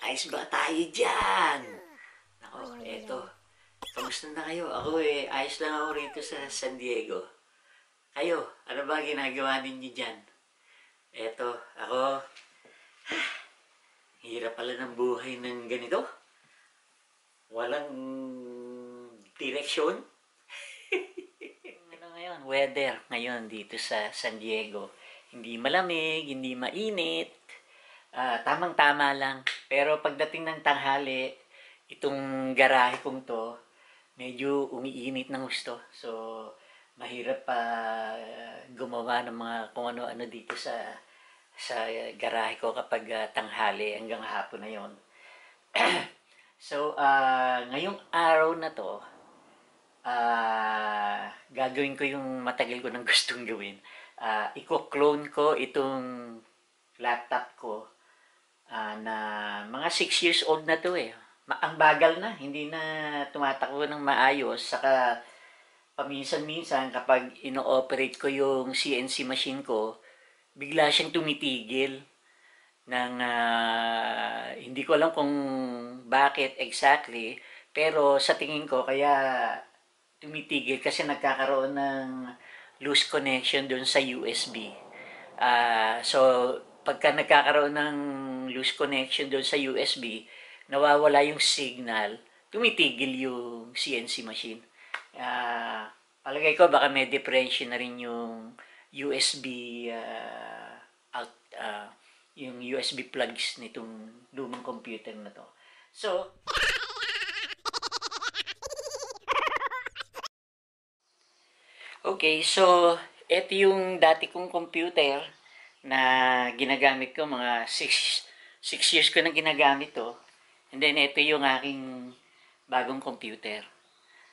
Ayos ba tayo dyan? Ako, eto. Kamusta na kayo? Ako ayos lang ako rito sa San Diego. Kayo, ano ba ginagawa ninyo dyan? Eto, ako, hirap pala ng buhay ng ganito. Walang direksyon. Ano ngayon, weather ngayon dito sa San Diego. Hindi malamig, hindi mainit. Tamang-tama lang. Pero pagdating ng tanghali, itong garahe kong to, medyo umiinit ng gusto. So, mahirap pa gumawa ng mga kung ano-ano dito sa garahe ko kapag tanghali hanggang hapon na yon. So, ngayong araw na to, gagawin ko yung matagal ko nang gustong gawin. Iko-clone ko itong laptop ko na mga 6 years old na to eh. Ang bagal na, hindi na tumatakbo ng maayos. Saka paminsan-minsan kapag ino-operate ko yung CNC machine ko, bigla siyang tumitigil ng hindi ko alam kung bakit exactly, pero sa tingin ko kaya tumitigil kasi nagkakaroon ng loose connection doon sa USB. So, pagka nagkakaroon ng loose connection doon sa USB, nawawala yung signal, tumitigil yung CNC machine. Palagay ko baka may depression na rin yung USB out, yung USB plugs nitong lumang computer na to. So, okay, so ito yung dati kong computer na ginagamit ko, mga 6 years ko na ginagamit to. And then ito yung aking bagong computer.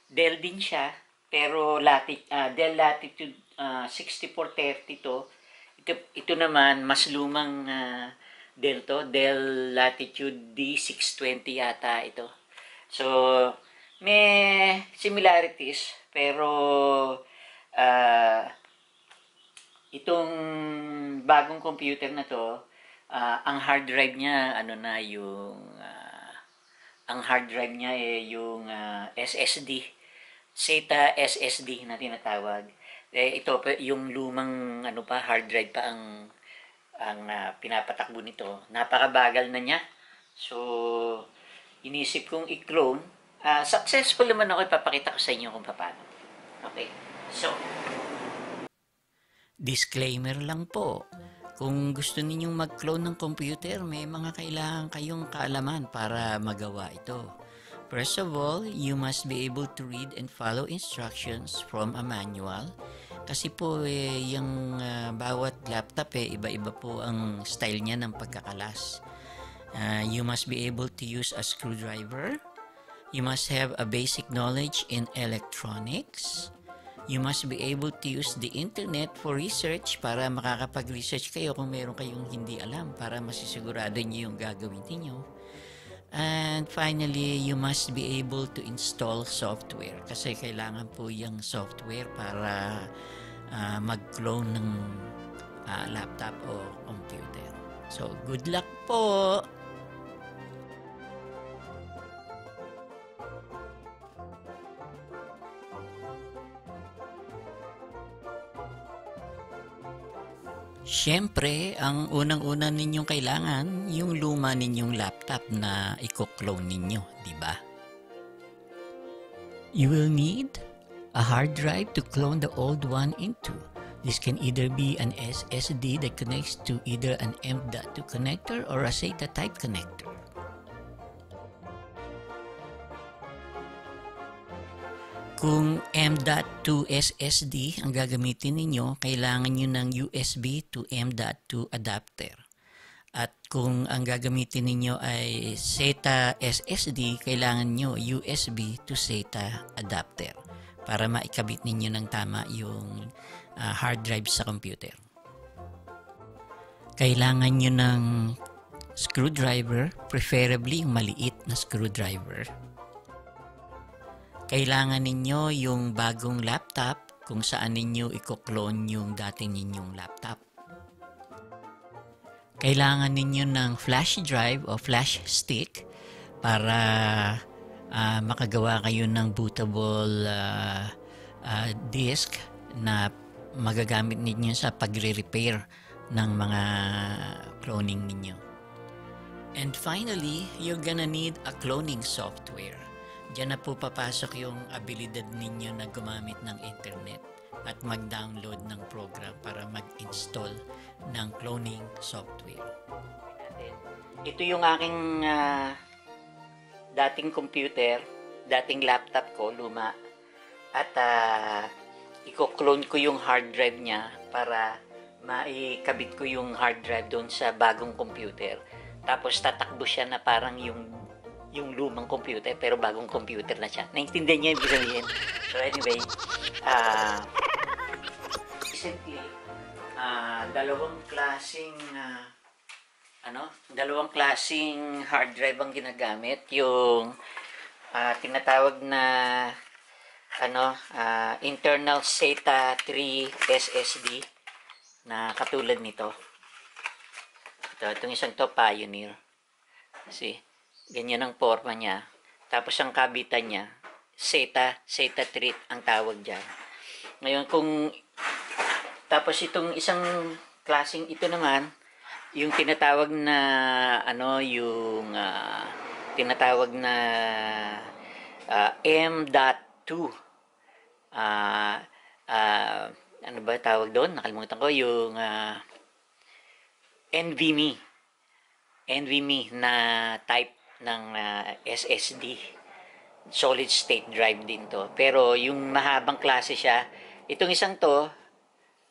Dell din siya, pero Dell Latitude 6430 to. Ito naman, mas lumang Dell to. Dell Latitude D620 yata ito. So, may similarities, pero itong bagong computer na to, ang hard drive niya, ang hard drive niya yung SSD. SATA SSD na tinatawag. Ito yung lumang hard drive pa ang pinapatakbo nito. Napakabagal na niya. So, inisip kong i-clone. Successful naman ako, ipapakita ko sa inyo kung paano. Okay. So, disclaimer lang po. Kung gusto ninyong mag-clone ng computer, may mga kailangan kayong kaalaman para magawa ito. First of all, you must be able to read and follow instructions from a manual. Kasi po yung bawat laptop iba-iba po ang style niya ng pagkakalas. You must be able to use a screwdriver. You must have a basic knowledge in electronics. You must be able to use the internet for research para makakapag-research kayo kung meron kayong hindi alam para masisigurado niyo yung gagawin niyo. And finally, you must be able to install software kasi kailangan po yung software para mag-clone ng laptop o computer. So, good luck po! Siyempre, ang unang-una ninyong kailangan, yung luma ninyong laptop na i-clone ninyo, di ba? You will need a hard drive to clone the old one into. This can either be an SSD that connects to either an M.2 connector or a SATA type connector. Kung M.2 SSD ang gagamitin ninyo, kailangan nyo ng USB to M.2 adapter. At kung ang gagamitin ninyo ay SATA SSD, kailangan nyo USB to SATA adapter para maikabit ninyo ng tama yung hard drive sa computer. Kailangan nyo ng screwdriver, preferably yung maliit na screwdriver. Kailangan ninyo yung bagong laptop kung saan ninyo i-clone yung dati ninyong laptop. kailangan ninyo ng flash drive o flash stick para makagawa kayo ng bootable disk na magagamit ninyo sa pagre-repair ng mga cloning ninyo. And finally, you're gonna need a cloning software. Diyan na po papasok yung abilidad ninyo na gumamit ng internet at mag-download ng program para mag-install ng cloning software. Ito yung aking dating computer, dating laptop ko, luma. At i-clone ko yung hard drive niya para maikabit ko yung hard drive doon sa bagong computer. Tapos tatakbo siya na parang yung lumang computer pero bagong computer na siya. Naintindihan niyo yung ibig sabihin? So anyway, recently, dalawang klaseng hard drive ang ginagamit. Yung tinatawag na internal SATA 3 SSD na katulad nito. Itong isang to, Pioneer. Kasi ganyan ang forma niya. Tapos ang kabitan niya, SATA 3 ang tawag dyan. Ngayon, tapos itong isang klaseng ito naman, yung tinatawag na tinatawag na M.2. Ano ba tawag doon? Nakalimutan ko yung NVMe na type ng SSD. Solid state drive din to. Pero yung mahabang klase siya, itong isang to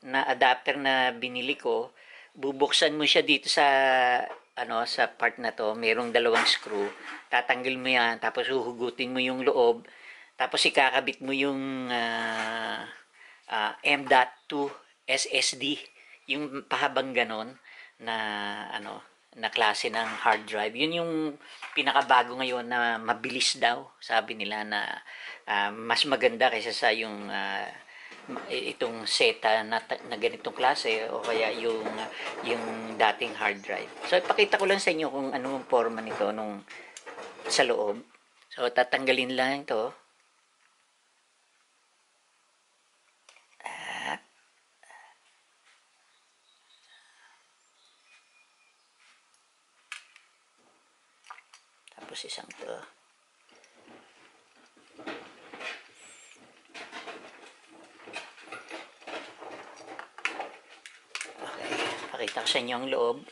na adapter na binili ko, bubuksan mo siya dito sa sa part na to, merong dalawang screw. Tatanggal mo yan, tapos huhugutin mo yung loob, tapos ikakabit mo yung M.2 SSD, yung pahabang ganon na na klase ng hard drive. Yun yung pinakabago ngayon na mabilis daw, sabi nila na mas maganda kaysa sa yung itong SATA na ganitong klase o kaya yung dating hard drive. So ipakita ko lang sa inyo kung anong forma nito nung sa loob. So tatanggalin lang ito. Tapos isang to. Okay, pakita ko sa inyo ang loob.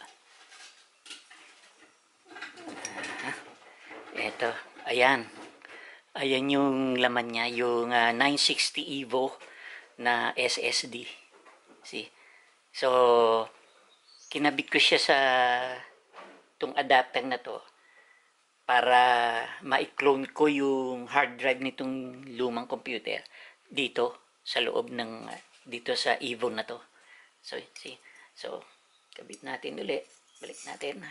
Ito, ayan. Ayan yung laman niya, yung 960 EVO na SSD. See? So, kinabit ko siya sa itong adapter na to para ma-clone ko yung hard drive nitong lumang computer dito sa loob ng dito sa Evo na to. So, see? So, kabit natin ulit. Balik natin.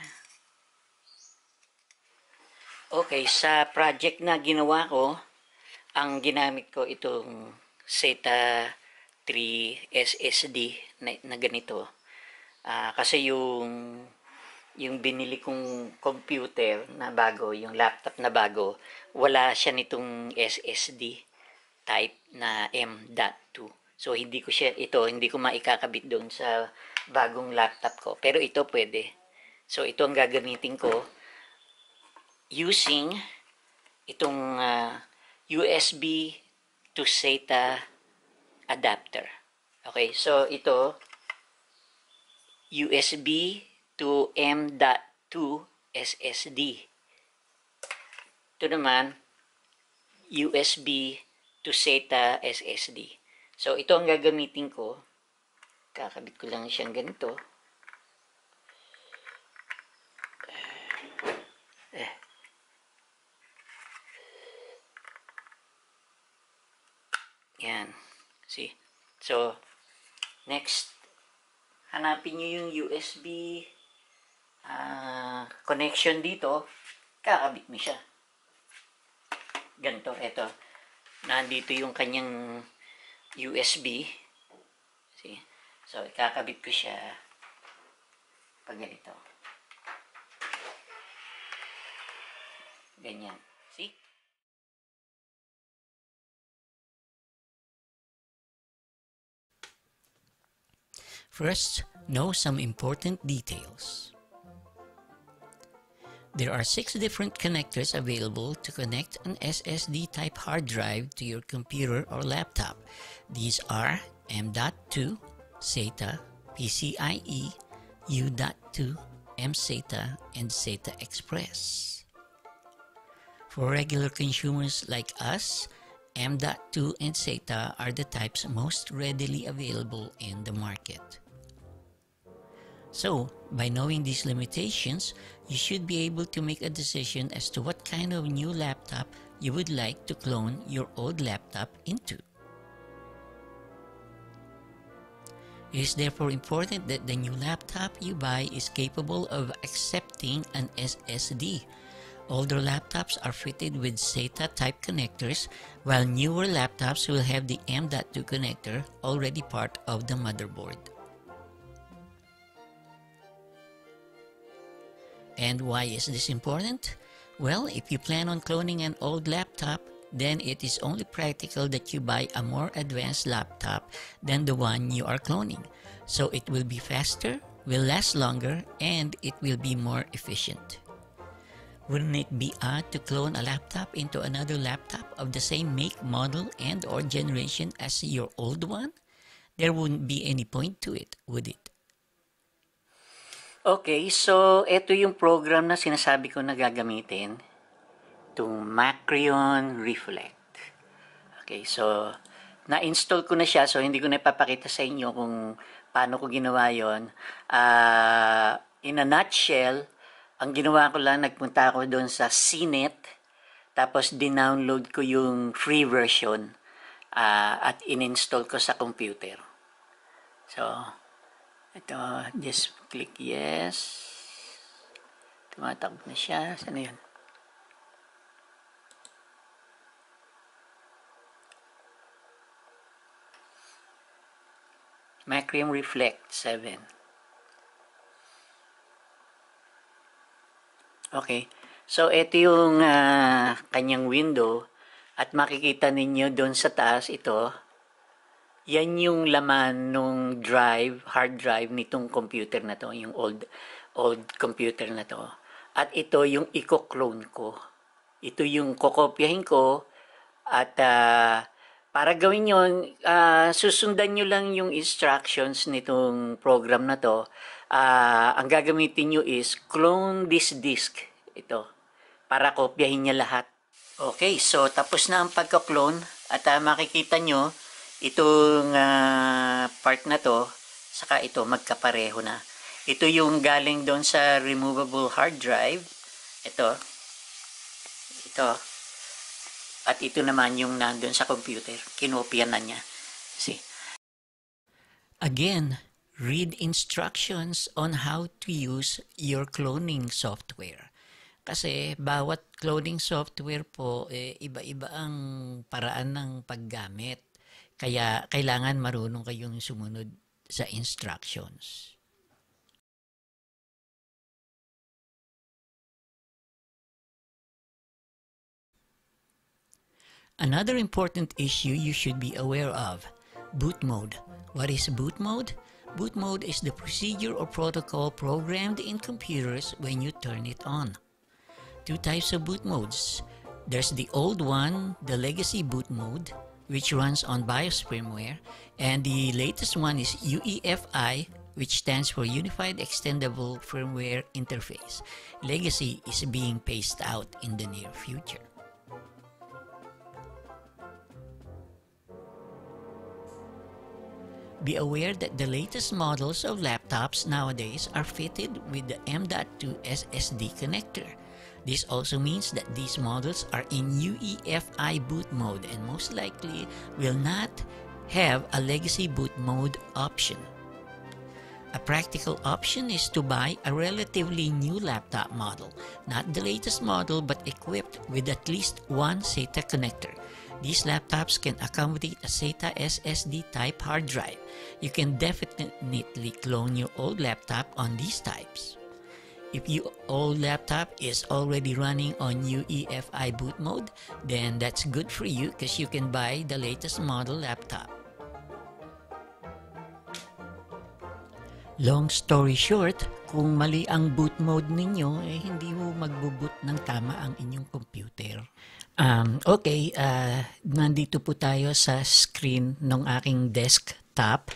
Okay, sa project na ginawa ko, ang ginamit ko itong SATA 3 SSD na ganito. Kasi yung binili kong computer na bago, yung laptop na bago, wala siya nitong SSD type na M.2. So hindi ko maikakabit doon sa bagong laptop ko. Pero ito pwede. So ito ang gagamitin ko using itong USB to SATA adapter. Okay, so ito USB to M.2 SSD. Ito naman USB to SATA SSD. So ito ang gagamitin ko. Kakabit ko lang siyang ganito. Yan. See? So, next, hanapin nyo yung USB connection dito. Kakabit mo siya. Ganito, eto. Nandito yung kanyang USB. See? So, kakabit ko siya pag ganito. Ganyan. See? First, know some important details. There are 6 different connectors available to connect an SSD type hard drive to your computer or laptop. These are M.2, SATA, PCIe, U.2, mSATA, and SATA Express. For regular consumers like us, M.2 and SATA are the types most readily available in the market. So, by knowing these limitations, you should be able to make a decision as to what kind of new laptop you would like to clone your old laptop into. It is therefore important that the new laptop you buy is capable of accepting an SSD. Older laptops are fitted with SATA type connectors, while newer laptops will have the M.2 connector already part of the motherboard. And why is this important? Well, if you plan on cloning an old laptop, then it is only practical that you buy a more advanced laptop than the one you are cloning. So it will be faster, will last longer, and it will be more efficient. Wouldn't it be odd to clone a laptop into another laptop of the same make, model, and or generation as your old one? There wouldn't be any point to it, would it? Okay, so ito yung program na sinasabi ko na gagamitin. Itong Macrion Reflect. Okay, so na-install ko na siya, so hindi ko na ipapakita sa inyo kung paano ko ginawa yon. In a nutshell, ang ginawa ko lang, nagpunta ako doon sa CNET, tapos dinownload ko yung free version at in-install ko sa computer. So, ito, just click yes. Tumatakbo na siya. Saan na yun? Macrium Reflect 7. Okay. So, ito yung kanyang window. At makikita ninyo doon sa taas ito. Yan yung laman nung drive, hard drive nitong computer na to, yung old computer na to. At ito yung i-clone ko. Ito yung kokopyahin ko at para gawin yon, susundan nyo lang yung instructions nitong program na to. Ang gagamitin nyo is clone this disk. Ito. Para kopyahin niya lahat. Okay, so tapos na ang pagka-clone at makikita nyo itong part na to, saka ito magkapareho na. Ito yung galing doon sa removable hard drive. Ito. At ito naman yung nandun sa computer. Kinopya na niya. See? Again, read instructions on how to use your cloning software. Kasi bawat cloning software po, iba-iba ang paraan ng paggamit. Kaya kailangan marunong kayong sumunod sa instructions. Another important issue you should be aware of, boot mode. What is boot mode? Boot mode is the procedure or protocol programmed in computers when you turn it on. 2 types of boot modes. There's the old one, the legacy boot mode, which runs on BIOS firmware, and the latest one is UEFI, which stands for Unified Extendable Firmware Interface. Legacy is being phased out in the near future. Be aware that the latest models of laptops nowadays are fitted with the M.2 SSD connector. This also means that these models are in UEFI boot mode and most likely will not have a legacy boot mode option. A practical option is to buy a relatively new laptop model, not the latest model but equipped with at least one SATA connector. These laptops can accommodate a SATA SSD type hard drive. You can definitely clone your old laptop on these types. If your old laptop is already running on UEFI boot mode, then that's good for you because you can buy the latest model laptop. Long story short, kung mali ang boot mode ninyo, hindi mo magbo-boot ng tama ang inyong computer. Okay, nandito po tayo sa screen ng aking desktop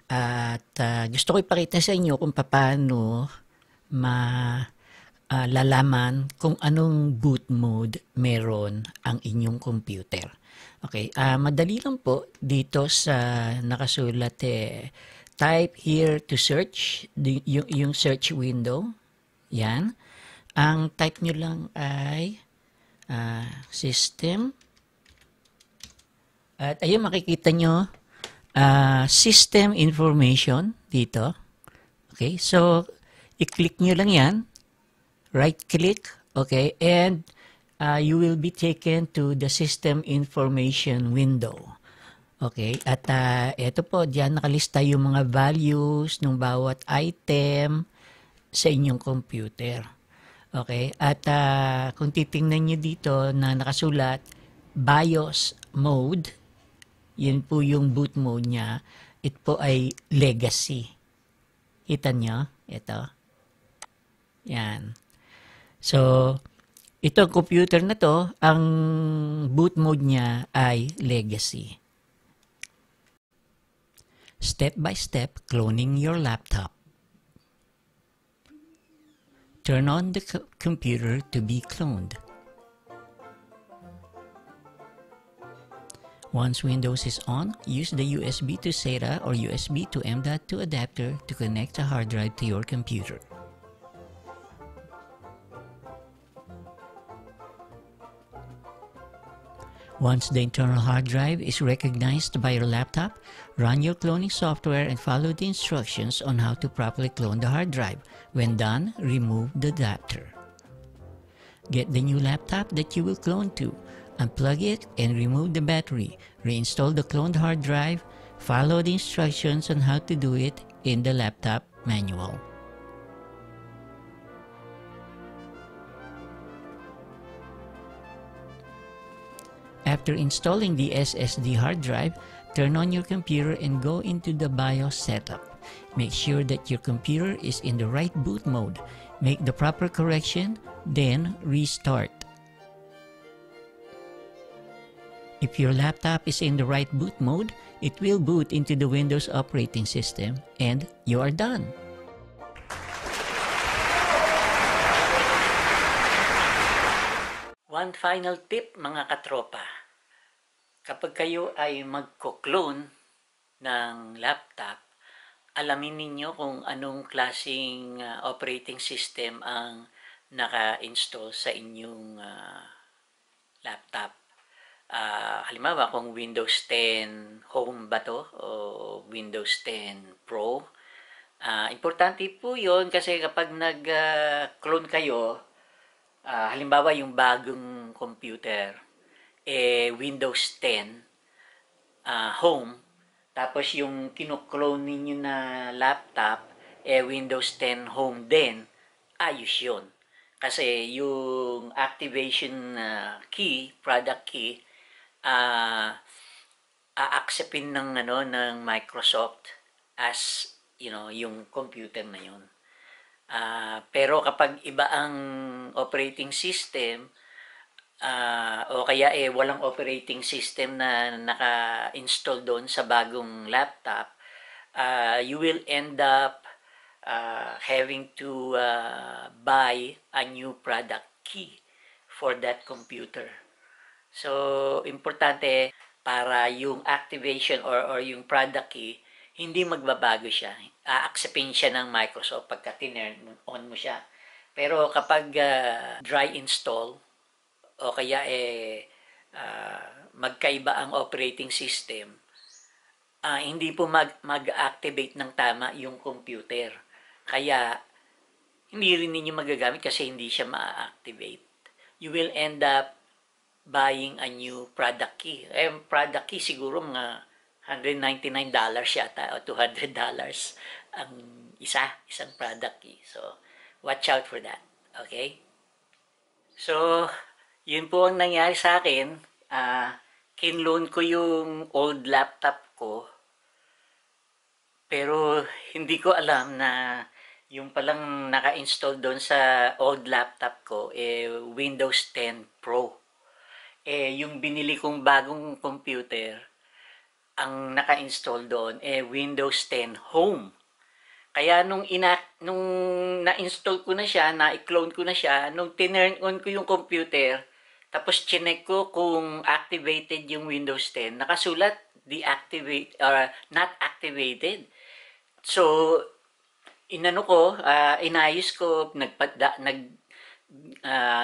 at gusto ko ipakita sa inyo kung paano lalaman kung anong boot mode meron ang inyong computer. Okay, madali lang po dito sa nakasulat type here to search, yung search window. Yan. Ang type nyo lang ay system. At ayun, makikita nyo system information dito. Okay, so i-click nyo lang yan. Right click. Okay, and you will be taken to the system information window. Okay, at ito po, diyan nakalista yung mga values ng bawat item sa inyong computer. Okay, at kung titingnan nyo dito na nakasulat BIOS mode, yun po yung boot mode niya. Ito po ay legacy. Kita nyo? Ito. Yan. So, itong computer na to, ang boot mode niya ay legacy. Step by step cloning your laptop. Turn on the computer to be cloned. Once Windows is on, use the USB to SATA or USB to M.2 adapter to connect a hard drive to your computer. Once the internal hard drive is recognized by your laptop, run your cloning software and follow the instructions on how to properly clone the hard drive. When done, remove the adapter. Get the new laptop that you will clone to. Unplug it and remove the battery. Reinstall the cloned hard drive. Follow the instructions on how to do it in the laptop manual. After installing the SSD hard drive, turn on your computer and go into the BIOS setup. Make sure that your computer is in the right boot mode. Make the proper correction, then restart. If your laptop is in the right boot mode, it will boot into the Windows operating system and you are done. One final tip mga katropa. Kapag kayo ay magko-clone ng laptop, alamin ninyo kung anong klaseng operating system ang naka-install sa inyong laptop. Halimbawa kung Windows 10 Home ba to o Windows 10 Pro. Importante po yun kasi kapag nag-clone kayo, halimbawa yung bagong computer, Windows 10 Home, tapos yung kino-clone ninyo na laptop, Windows 10 Home din, ayos yun. Kasi yung activation key, product key, a-acceptin ng Microsoft as yung computer na yun. Pero kapag iba ang operating system o kaya walang operating system na naka-install doon sa bagong laptop, you will end up having to buy a new product key for that computer. So, importante para yung activation or yung product key, hindi magbabago siya. A-acceptin siya ng Microsoft pagka tinurn on mo siya. Pero kapag dry install o kaya magkaiba ang operating system, hindi po mag-activate ng tama yung computer. Kaya hindi rin ninyo magagamit kasi hindi siya ma-activate. You will end up buying a new product key. Product key siguro mga $199 yata o $200 ang isang product key. So, Watch out for that. Okay? So, yun po ang nangyari sa akin. Kinloan ko yung old laptop ko, pero hindi ko alam na yung palang naka-install doon sa old laptop ko, Windows 10 Pro. Yung binili kong bagong computer, ang naka-install doon, Windows 10 Home. Kaya nung na-install ko na siya, na-clone ko na siya, nung tinurn on ko yung computer, tapos chinek ko kung activated yung Windows 10, nakasulat deactivate or not activated. So, inayos ko,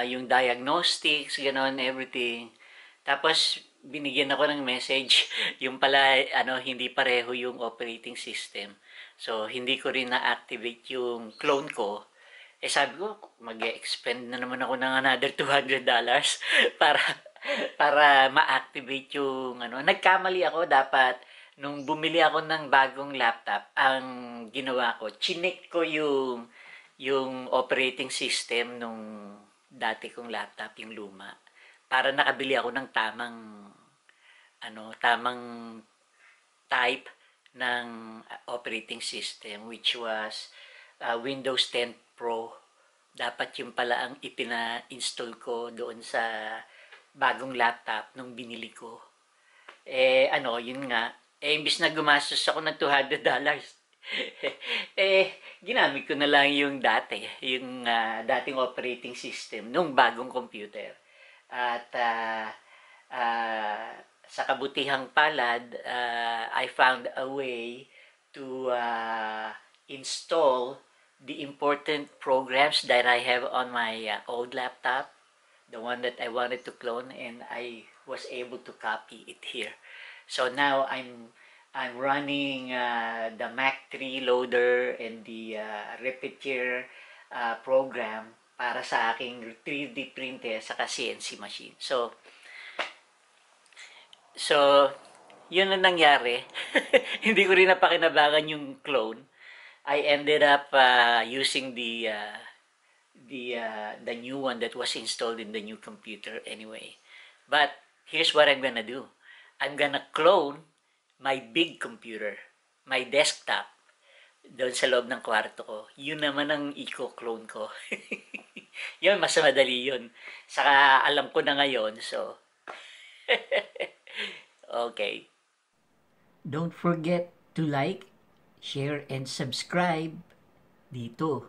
yung diagnostics, ganon, everything. Tapos, binigyan ako ng message, yung pala, hindi pareho yung operating system. So, hindi ko rin na-activate yung clone ko. Sabi ko, mag-expend na naman ako ng another $200 para ma-activate yung Nagkamali ako, dapat nung bumili ako ng bagong laptop, ang ginawa ko, chinek ko yung operating system nung dati kong laptop, yung luma, para nakabili ako ng tamang type ng operating system, which was Windows 10 Pro. Dapat yung pala ang ipina-install ko doon sa bagong laptop nung binili ko. Yun nga, imbis na gumastos ako ng $200, ginamit ko na lang yung dating operating system nung bagong computer. At sa kabutihang palad, I found a way to install the important programs that I have on my old laptop, the one that I wanted to clone, and I was able to copy it here. So now I'm running the Mac 3 loader and the Repetier program para sa aking 3D printer sa CNC machine. So yun ang nangyari. Hindi ko rin napakinabangan yung clone. I ended up using the new one that was installed in the new computer anyway. But here's what I'm gonna do. I'm gonna clone my big computer, my desktop, doon sa loob ng kwarto ko. Yun naman ang i-clone ko. Yun, mas madali yun. Saka alam ko na ngayon, so okay. Don't forget to like, share, and subscribe dito.